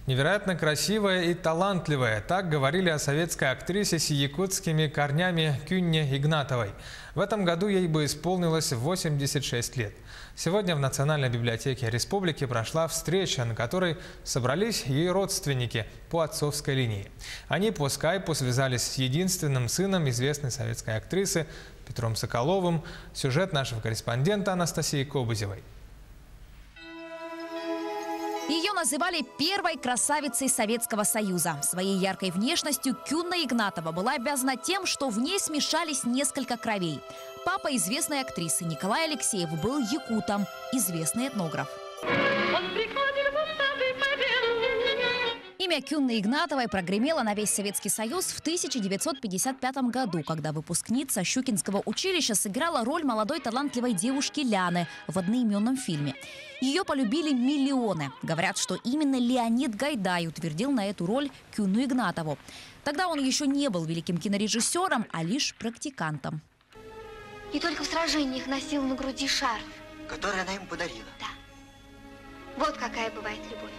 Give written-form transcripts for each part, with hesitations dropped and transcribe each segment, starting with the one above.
Невероятно красивая и талантливая. Так говорили о советской актрисе с якутскими корнями Кюнне Игнатовой. В этом году ей бы исполнилось 86 лет. Сегодня в Национальной библиотеке республики прошла встреча, на которой собрались ее родственники по отцовской линии. Они по скайпу связались с единственным сыном известной советской актрисы Петром Соколовым. Сюжет нашего корреспондента Анастасии Кобызевой. Ее называли первой красавицей Советского Союза. Своей яркой внешностью Кюнна Игнатова была обязана тем, что в ней смешались несколько кровей. Папа известной актрисы Николай Алексеев был якутом, известный этнограф. Имя Кюнны Игнатовой прогремело на весь Советский Союз в 1955 году, когда выпускница Щукинского училища сыграла роль молодой талантливой девушки Ляны в одноименном фильме. Ее полюбили миллионы. Говорят, что именно Леонид Гайдай утвердил на эту роль Кюнну Игнатову. Тогда он еще не был великим кинорежиссером, а лишь практикантом. И только в сражениях носил на груди шарф. Который она ему подарила. Да. Вот какая бывает любовь.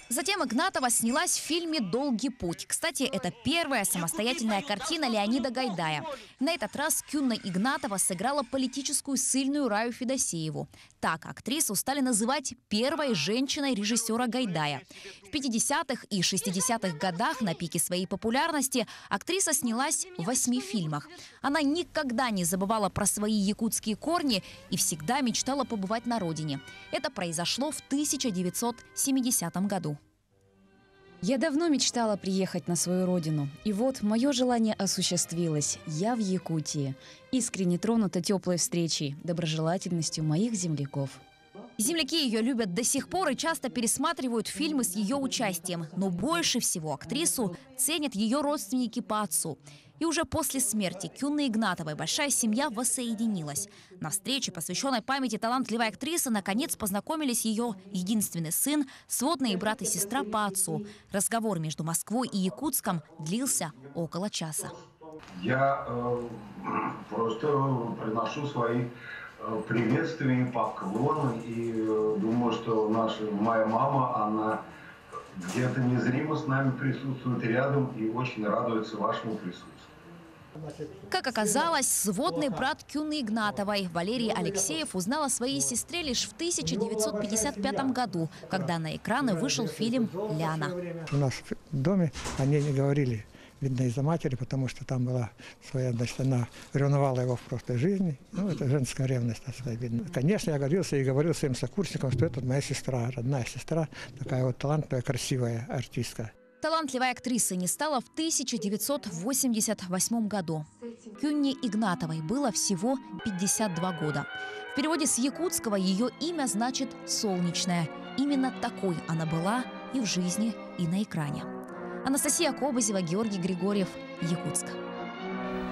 Затем Игнатова снялась в фильме «Долгий путь». Кстати, это первая самостоятельная картина Леонида Гайдая. На этот раз Кюнна Игнатова сыграла политическую ссыльную Раю Федосееву. Так актрису стали называть первой женщиной режиссера Гайдая. В 50-х и 60-х годах на пике своей популярности актриса снялась в 8 фильмах. Она никогда не забывала про свои якутские корни и всегда мечтала побывать на родине. Это произошло в 1970 году. Я давно мечтала приехать на свою родину. И вот мое желание осуществилось. Я в Якутии. Искренне тронута теплой встречей, доброжелательностью моих земляков. Земляки ее любят до сих пор и часто пересматривают фильмы с ее участием. Но больше всего актрису ценят ее родственники по отцу. И уже после смерти Кюнны Игнатовой большая семья воссоединилась. На встрече, посвященной памяти талантливой актрисы, наконец познакомились ее единственный сын, сводные брат и сестра по отцу. Разговор между Москвой и Якутском длился около часа. Я просто приношу свои приветствия и поклоны. И думаю, что моя мама, она где-то незримо с нами присутствует рядом и очень радуется вашему присутствию. Как оказалось, сводный брат Кюнны Игнатовой Валерий Алексеев узнал о своей сестре лишь в 1955 году, когда на экраны вышел фильм «Ляна». У нас в доме они не говорили, видно, из-за матери, потому что там была своя, значит, она ревновала его в прошлой жизни. Ну, это женская ревность, так сказать, видно. Конечно, я гордился и говорил своим сокурсникам, что это моя сестра, родная сестра, такая вот талантливая, красивая артистка. Талантливой актрисы не стало в 1988 году. Кюнне Игнатовой было всего 52 года. В переводе с якутского ее имя значит «солнечная». Именно такой она была и в жизни, и на экране. Анастасия Кобызева, Георгий Григорьев, Якутск.